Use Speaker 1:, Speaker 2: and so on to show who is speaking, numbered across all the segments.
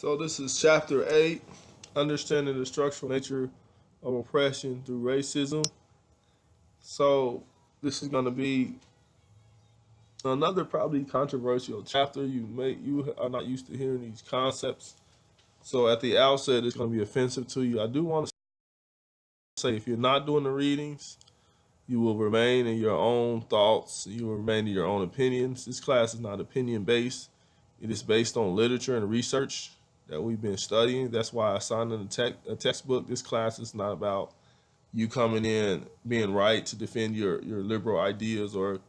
Speaker 1: So this is chapter 8, understanding the structural nature of oppression through racism. So this is going to be another probably controversial chapter. You are not used to hearing these concepts. So at the outset, it's going to be offensive to you. I do want to say if you're not doing the readings, you will remain in your own thoughts. You will remain in your own opinions. This class is not opinion based. It is based on literature and research that we've been studying. That's why I signed in a textbook. This class is not about you coming in being right to defend your liberal ideas, or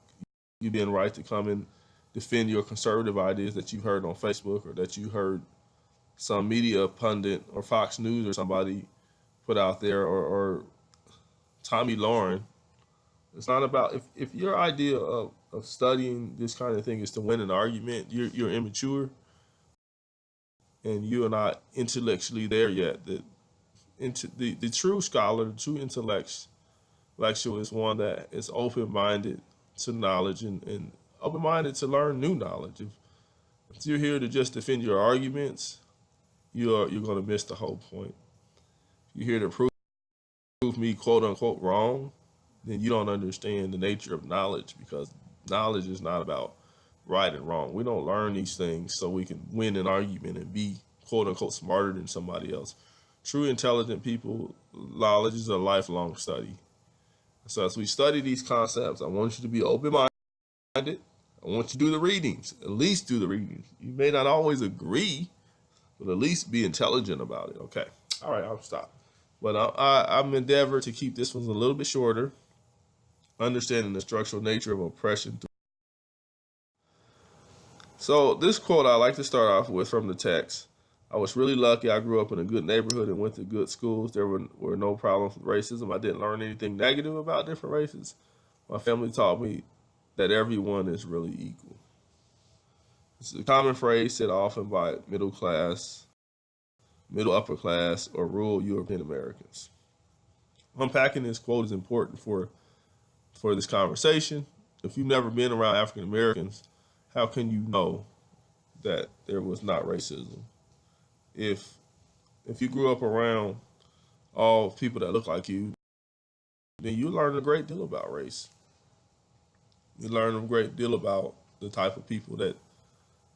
Speaker 1: you being right to come and defend your conservative ideas that you've heard on Facebook, or that you heard some media pundit or Fox News or somebody put out there, or Tommy Lauren. It's not about, if your idea of studying this kind of thing is to win an argument, you're immature and you are not intellectually there yet. The true scholar, the true intellectual is one that is open-minded to knowledge and open-minded to learn new knowledge. If you're here to just defend your arguments, you're going to miss the whole point. If you're here to prove me quote unquote wrong, then you don't understand the nature of knowledge, because knowledge is not about right and wrong. We don't learn these things so we can win an argument and be quote unquote smarter than somebody else. True intelligent people, knowledge is a lifelong study. So as we study these concepts, I want you to be open-minded. I want you to do the readings, at least do the readings. You may not always agree, but at least be intelligent about it. Okay. All right, I'll stop. But I'm endeavored to keep this one a little bit shorter. Understanding the structural nature of oppression. So this quote I like to start off with from the text. I was really lucky. I grew up in a good neighborhood and went to good schools. There were no problems with racism. I didn't learn anything negative about different races. My family taught me that everyone is really equal. It's a common phrase said often by middle class, middle upper class, or rural European Americans. Unpacking this quote is important for this conversation. If you've never been around African Americans, how can you know that there was not racism? If you grew up around all people that look like you, then you learn a great deal about race. You learn a great deal about the type of people that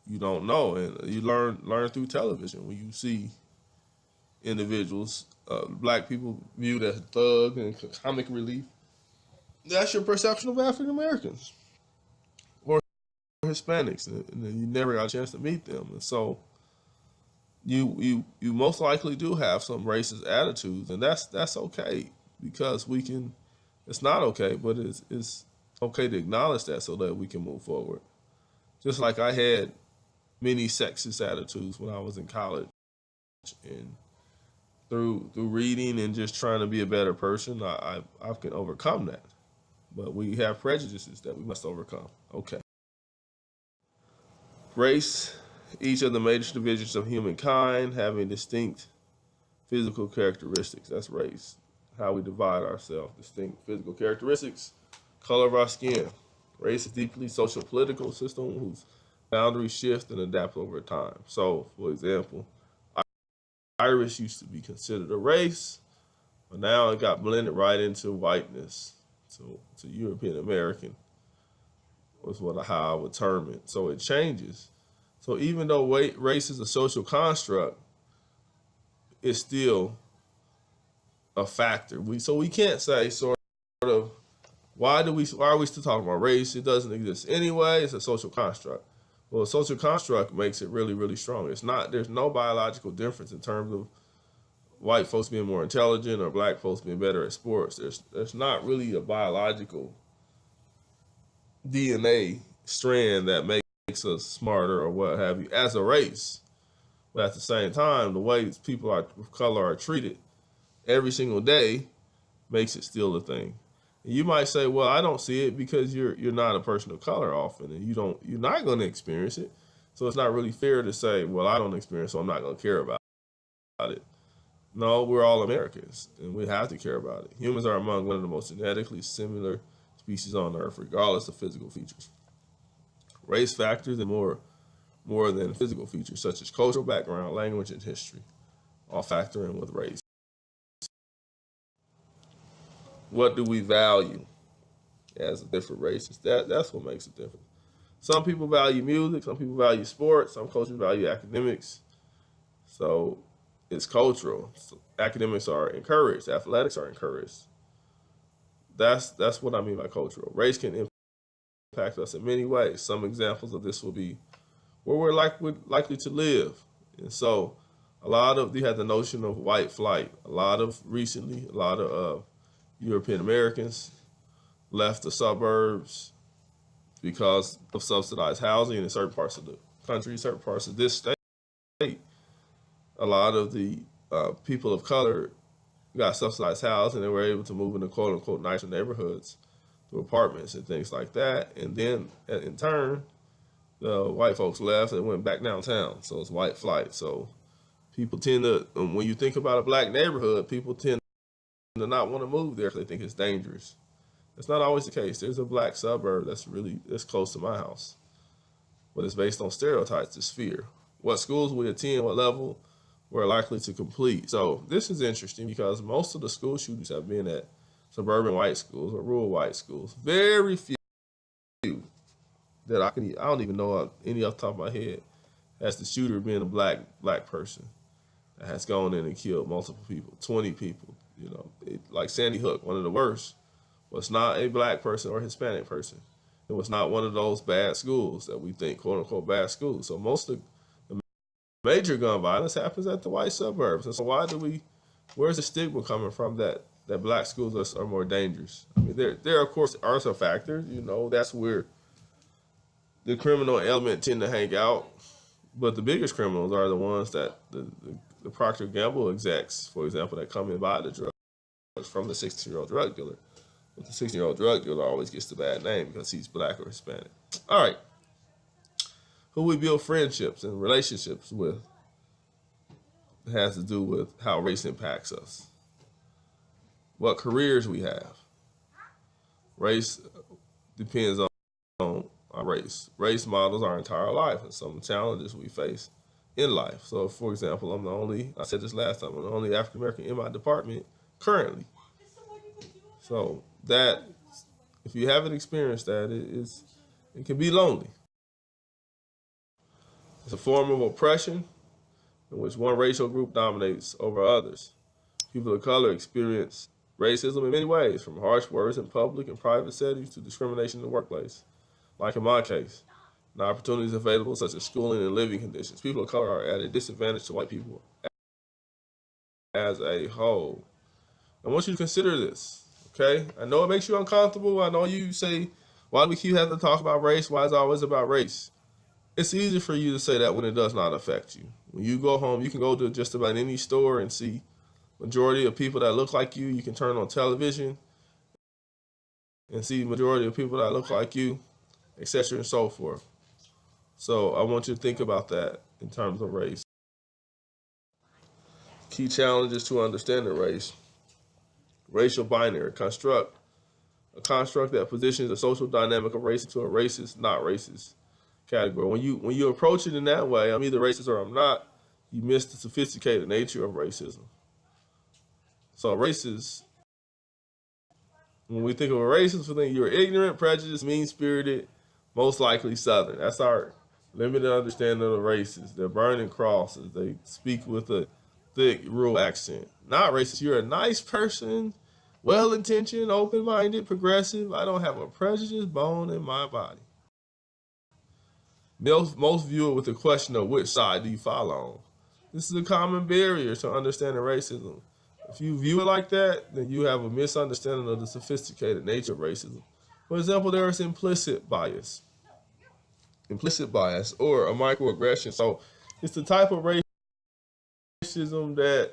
Speaker 1: you don't know, and you learn through television when you see individuals, black people viewed as thug and comic relief. That's your perception of African Americans or Hispanics, and you never got a chance to meet them. And so you most likely do have some racist attitudes, and that's okay, because we can. It's not okay, but it's okay to acknowledge that so that we can move forward. Just like I had many sexist attitudes when I was in college, and through reading and just trying to be a better person, I can overcome that. But we have prejudices that we must overcome. Okay. Race, each of the major divisions of humankind, having distinct physical characteristics. That's race. How we divide ourselves. Distinct physical characteristics. Color of our skin. Race is a deeply social political system whose boundaries shift and adapt over time. So, for example, Irish used to be considered a race, but now it got blended right into whiteness. So European American was how I would term it. So it changes. So even though race is a social construct, it's still a factor. We can't say sort of why are we still talking about race? It doesn't exist anyway. It's a social construct. Well, a social construct makes it really, really strong. There's no biological difference in terms of white folks being more intelligent or black folks being better at sports. There's not really a biological DNA strand that makes us smarter or what have you as a race. But at the same time, the way people of color are treated every single day makes it still a thing. And you might say, well, I don't see it because you're not a person of color often, and you're not going to experience it. So it's not really fair to say, well, I don't experience it, so I'm not going to care about it. No, we're all Americans, and we have to care about it. Humans are among one of the most genetically similar species on Earth, regardless of physical features. Race factors and more more than physical features such as cultural background, language, and history, all factor in with race. What do we value as different races? That's what makes it different. Some people value music, some people value sports, some cultures value academics. So it's cultural. So academics are encouraged, athletics are encouraged. That's what I mean by cultural. Race can impact us in many ways. Some examples of this will be where we're likely to live. And so you had the notion of white flight. A lot of European Americans left the suburbs because of subsidized housing in certain parts of the country, certain parts of this state. A lot of the people of color got subsidized housing and they were able to move into quote unquote nicer neighborhoods to apartments and things like that. And then in turn, the white folks left and went back downtown. So it's white flight. So people tend to, when you think about a black neighborhood, people tend to not want to move there because they think it's dangerous. That's not always the case. There's a black suburb that's close to my house, but it's based on stereotypes, it's fear. What schools we attend, what level we're likely to complete. So this is interesting because most of the school shootings have been at suburban white schools or rural white schools. Very few that I don't even know any off the top of my head as the shooter being a black person that has gone in and killed multiple people, 20 people. You know, like Sandy Hook, one of the worst, was not a black person or Hispanic person. It was not one of those bad schools that we think, quote unquote, bad schools. So most of the major gun violence happens at the white suburbs. And so where's the stigma coming from that black schools are more dangerous? I mean, there of course are some factors, you know, that's where the criminal element tend to hang out. But the biggest criminals are the ones that the Procter & Gamble execs, for example, that come and buy the drugs from the 16-year-old drug dealer. But the 16-year-old drug dealer always gets the bad name because he's black or Hispanic. All right. Who we build friendships and relationships with has to do with how race impacts us. What careers we have. Race depends on our race. Race models our entire life and some challenges we face in life. So, for example, I said this last time, I'm the only African American in my department currently. So that, if you haven't experienced that, it can be lonely. It's a form of oppression in which one racial group dominates over others. People of color experience racism in many ways, from harsh words in public and private settings to discrimination in the workplace. Like in my case, the opportunities available such as schooling and living conditions. People of color are at a disadvantage to white people as a whole. I want you to consider this, okay? I know it makes you uncomfortable. I know you say, why do we keep having to talk about race? Why is it always about race? It's easy for you to say that when it does not affect you. When you go home, you can go to just about any store and see majority of people that look like you. You can turn on television and see majority of people that look like you, etc. and so forth. So I want you to think about that in terms of race. Key challenges to understanding race. Racial binary, a construct that positions the social dynamic of race into a racist, not racist category. When you approach it in that way, I'm either racist or I'm not, you miss the sophisticated nature of racism. So racist, when we think of a racist, we think you're ignorant, prejudiced, mean-spirited, most likely Southern. That's our limited understanding of the races. They're burning crosses. They speak with a thick rural accent. Not racist. You're a nice person, well-intentioned, open-minded, progressive. I don't have a prejudiced bone in my body. Most view it with the question of which side do you fall on. This is a common barrier to understanding racism. If you view it like that, then you have a misunderstanding of the sophisticated nature of racism. For example, there is implicit bias or a microaggression. So it's the type of racism that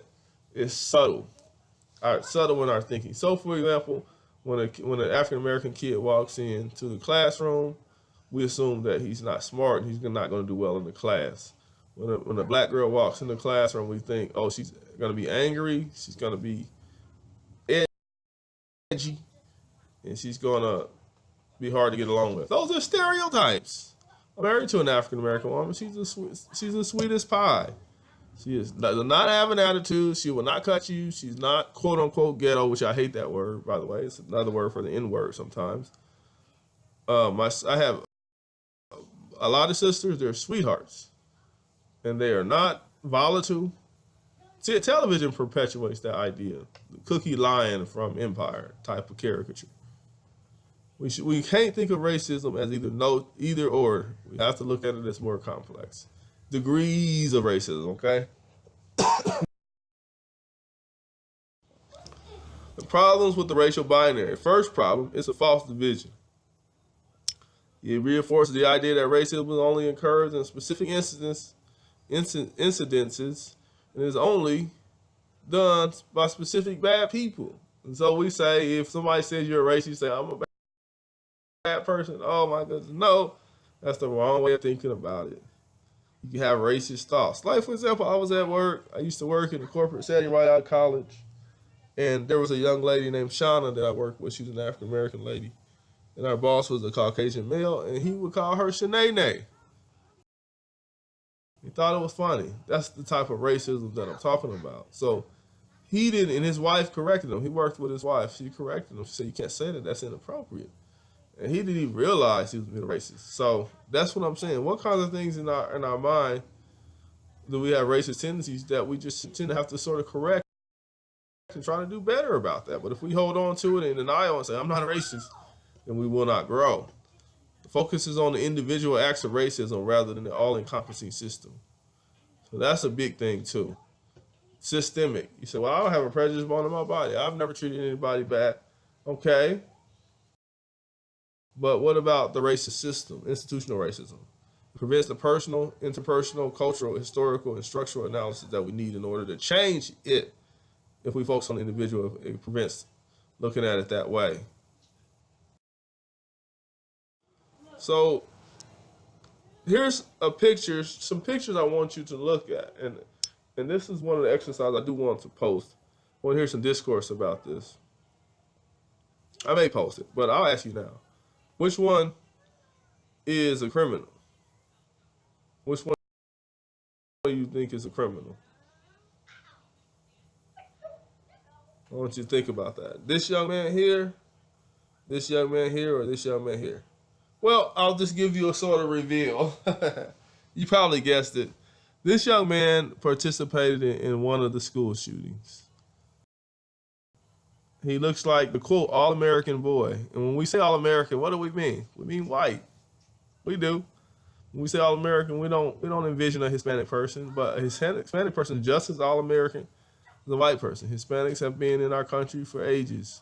Speaker 1: is subtle in our thinking. So, for example, when an African American kid walks into the classroom, we assume that he's not smart and he's not going to do well in the class. When a black girl walks in the classroom, we think, oh, she's going to be angry, she's going to be edgy, and she's going to be hard to get along with. Those are stereotypes. I'm married to an African American woman. She's the sweetest pie. She does not have an attitude. She will not cut you. She's not quote unquote ghetto, which I hate that word, by the way. It's another word for the N word sometimes. I have a lot of sisters. They're sweethearts, and they are not volatile. See, television perpetuates that idea, the cookie lion from Empire type of caricature. We can't think of racism as either or. We have to look at it as more complex. Degrees of racism, okay? The problems with the racial binary. First problem is a false division. It reinforces the idea that racism only occurs in specific incidences, and is only done by specific bad people. And so we say, if somebody says you're a racist, you say, I'm a bad person. Oh my goodness. No, that's the wrong way of thinking about it. You can have racist thoughts. Like, for example, I was at work. I used to work in a corporate setting right out of college. And there was a young lady named Shauna that I worked with. She was an African American lady. And our boss was a Caucasian male, and he would call her Shanae. He thought it was funny. That's the type of racism that I'm talking about. So he didn't, and his wife corrected him. He worked with his wife. She corrected him. She said, you can't say that. That's inappropriate. And he didn't even realize he was being racist. So that's what I'm saying. What kinds of things in our mind do we have racist tendencies that we just tend to have to sort of correct and try to do better about that? But if we hold on to it in denial and say, I'm not a racist, then we will not grow. The focus is on the individual acts of racism rather than the all-encompassing system. So that's a big thing too. Systemic. You say, well, I don't have a prejudice bone in my body. I've never treated anybody bad. Okay. But what about the racist system, institutional racism? It prevents the personal, interpersonal, cultural, historical, and structural analysis that we need in order to change it. If we focus on the individual, it prevents looking at it that way. So here's some pictures I want you to look at. And this is one of the exercises I do want to post. I want to hear some discourse about this. I may post it, but I'll ask you now. Which one is a criminal? Which one do you think is a criminal? I want you to think about that. This young man here, or this young man here? Well, I'll just give you a sort of reveal. You probably guessed it. This young man participated in one of the school shootings. He looks like the quote all-American boy. And when we say all-American, what do we mean? We mean white. We do. When we say all-American, we don't envision a Hispanic person, but a Hispanic person is just as all-American as a white person. Hispanics have been in our country for ages.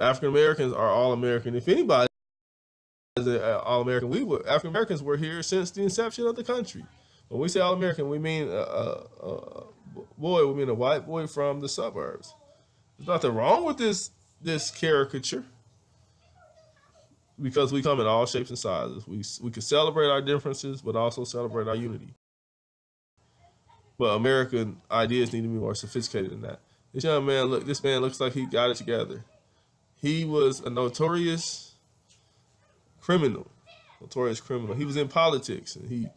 Speaker 1: African Americans are all-American. If anybody is all-American, African Americans were here since the inception of the country. When we say all-American, we mean we mean a white boy from the suburbs. There's nothing wrong with this caricature, because we come in all shapes and sizes. We can celebrate our differences, but also celebrate our unity. But American ideas need to be more sophisticated than that. This man looks like he got it together. He was a notorious criminal. He was in politics, and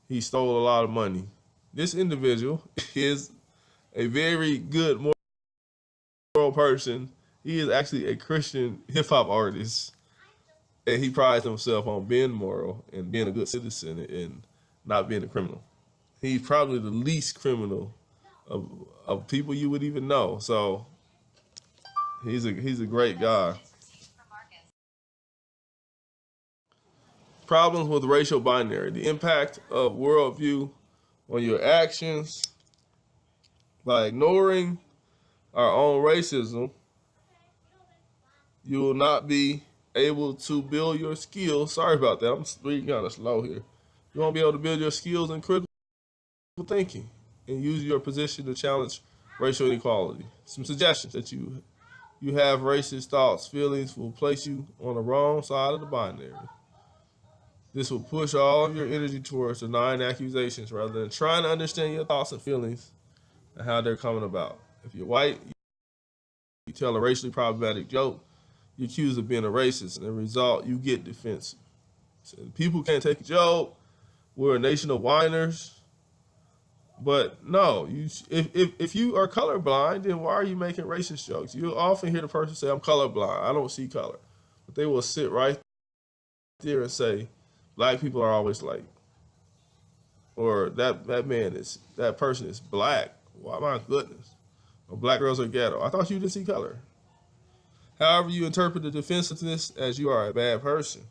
Speaker 1: he stole a lot of money. This individual is a very good moral person. He is actually a Christian hip-hop artist, and he prides himself on being moral and being a good citizen and not being a criminal. He's probably the least criminal of people you would even know. So he's a great guy. Problems with racial binary. The impact of worldview on your actions. By ignoring our own racism, you will not be able to build your skills. Sorry about that. I'm reading kind of slow here. You won't be able to build your skills in critical thinking and use your position to challenge racial inequality. Some suggestions that you have racist thoughts, feelings will place you on the wrong side of the binary. This will push all of your energy towards denying accusations rather than trying to understand your thoughts and feelings and how they're coming about. If you're white, you tell a racially problematic joke, you're accused of being a racist, and as a result, you get defensive. So people can't take a joke. We're a nation of whiners. But no, if you are colorblind, then why are you making racist jokes? You'll often hear the person say, I'm colorblind. I don't see color. But they will sit right there and say, black people are always like, or that person is black. Why, my goodness. Or black girls are ghetto. I thought you didn't see color. However you interpret the defensiveness as you are a bad person.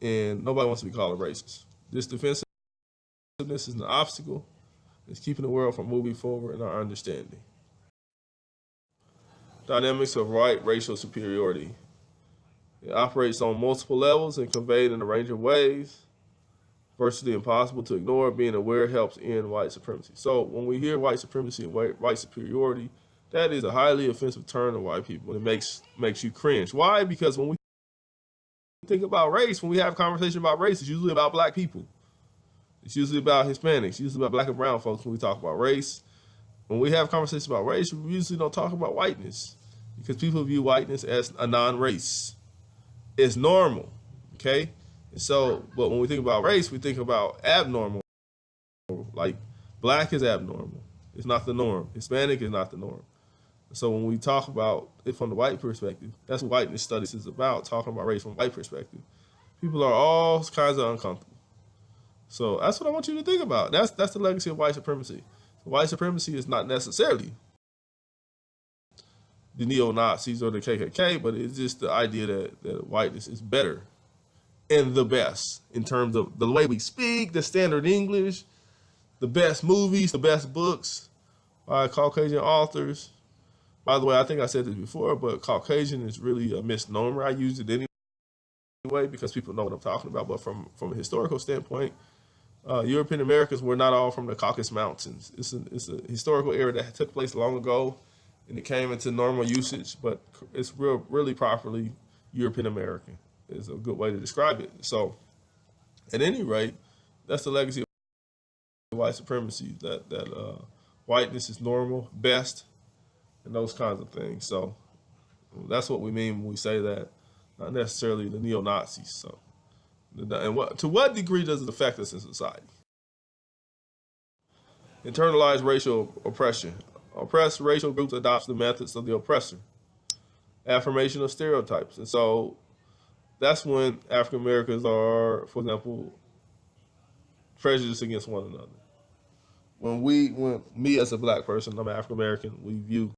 Speaker 1: And nobody wants to be called a racist. This defensiveness is an obstacle. It's keeping the world from moving forward in our understanding. Dynamics of white racial superiority. It operates on multiple levels and conveyed in a range of ways. Virtually impossible to ignore. Being aware helps end white supremacy. So when we hear white supremacy and white superiority, that is a highly offensive term to white people. It makes you cringe. Why? Because when we think about race, when we have a conversation about race, it's usually about black people. It's usually about Hispanics, usually about black and brown folks when we talk about race. When we have conversations about race, we usually don't talk about whiteness because people view whiteness as a non-race. It's normal, okay? And so, but when we think about race, we think about abnormal. Like black is abnormal. It's not the norm. Hispanic is not the norm. So when we talk about it from the white perspective, that's what whiteness studies is about, talking about race from a white perspective. People are all kinds of uncomfortable. So that's what I want you to think about. That's the legacy of white supremacy. White supremacy is not necessarily the neo-Nazis or the KKK, but it's just the idea that whiteness is better and the best in terms of the way we speak, the standard English, the best movies, the best books by Caucasian authors. By the way, I think I said this before, but Caucasian is really a misnomer. I use it anyway because people know what I'm talking about. But from a historical standpoint, European Americans were not all from the Caucasus Mountains. It's a historical era that took place long ago, and it came into normal usage. But it's really properly European American is a good way to describe it. So, at any rate, that's the legacy of white supremacy. That whiteness is normal, best, and those kinds of things. So that's what we mean when we say that, not necessarily the neo-Nazis. So, and to what degree does it affect us in society? Internalized racial oppression. Oppressed racial groups adopt the methods of the oppressor. Affirmation of stereotypes. And so that's when African Americans are, for example, prejudiced against one another. When me as a black person, I'm African American, we view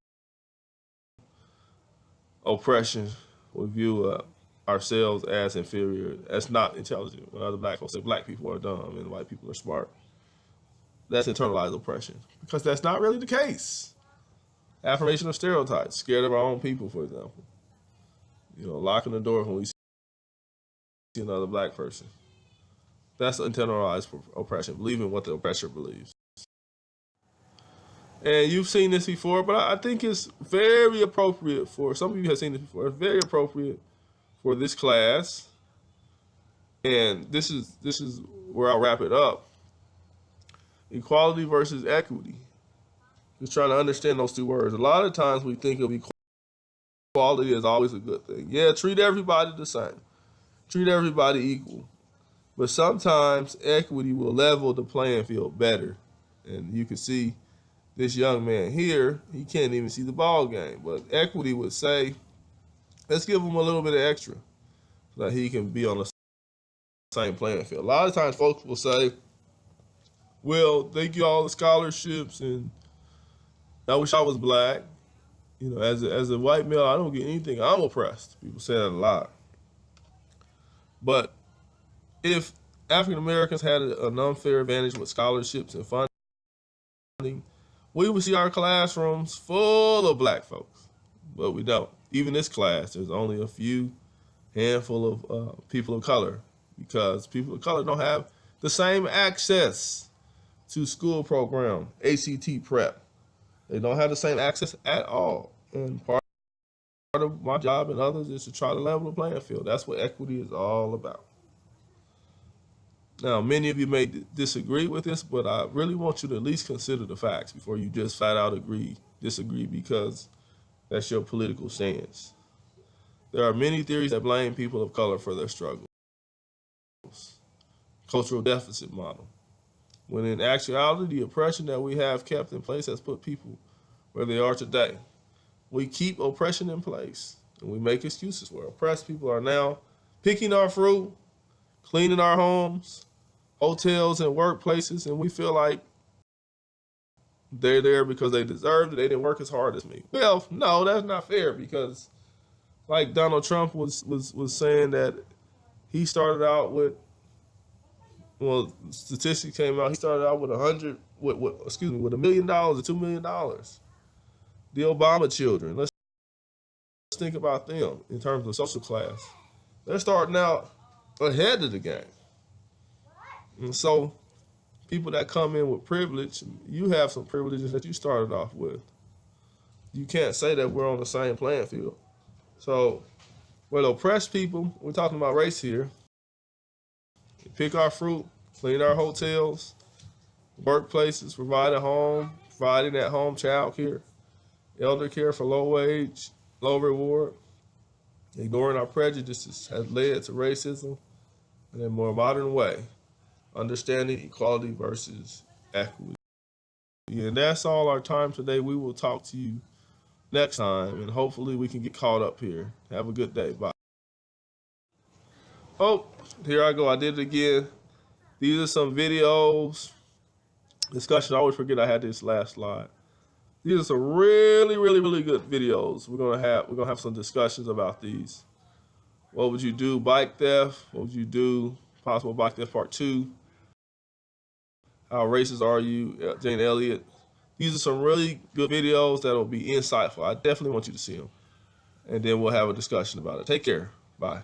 Speaker 1: oppression, we view ourselves as inferior, as not intelligent. When other black folks say black people are dumb and white people are smart, that's internalized oppression because that's not really the case. Affirmation of stereotypes, scared of our own people, for example. Locking the door when we see another black person. That's internalized oppression, believing what the oppressor believes. And you've seen this before, but I think it's very appropriate for, some of you have seen this before, it's very appropriate for this class. And this is where I'll wrap it up. Equality versus equity. Just trying to understand those two words. A lot of times we think of equality as always a good thing. Yeah, treat everybody the same. Treat everybody equal. But sometimes equity will level the playing field better. And you can see this young man here, he can't even see the ball game. But equity would say, let's give him a little bit of extra so that he can be on the same playing field. A lot of times folks will say, well, they get all the scholarships and I wish I was black. As a white male, I don't get anything. I'm oppressed. People say that a lot. But if African Americans had an unfair advantage with scholarships and funding, we would see our classrooms full of black folks. But we don't. Even this class, there's only a handful of people of color because people of color don't have the same access to school program, ACT prep. They don't have the same access at all. And part of my job and others is to try to level the playing field. That's what equity is all about. Now, many of you may disagree with this, but I really want you to at least consider the facts before you just flat out disagree because that's your political stance. There are many theories that blame people of color for their struggles. Cultural deficit model. When in actuality, the oppression that we have kept in place has put people where they are today. We keep oppression in place, and we make excuses for it. Oppressed people are now picking our fruit, cleaning our homes, hotels and workplaces, and we feel like they're there because they deserved it. They didn't work as hard as me. Well, no, that's not fair, because like Donald Trump was saying that he started out with, well, statistics came out, he started out with with $1 million or $2 million. The Obama children, let's think about them in terms of social class. They're starting out ahead of the game. And so people that come in with privilege, you have some privileges that you started off with. You can't say that we're on the same playing field. So with oppressed people, we're talking about race here. Pick our fruit, clean our hotels, workplaces, providing at home child care, elder care for low wage, low reward. Ignoring our prejudices has led to racism in a more modern way, understanding equality versus equity. And that's all our time today. We will talk to you next time, and hopefully we can get caught up here. Have a good day. Bye. Oh, here I go. I did it again. These are some videos, discussion. I always forget I had this last slide. These are some really, really, really good videos. We're gonna have some discussions about these. What would you do? Bike theft. What would you do? Possible bike theft part 2. How racist are you? Jane Elliott. These are some really good videos that will be insightful. I definitely want you to see them. And then we'll have a discussion about it. Take care. Bye.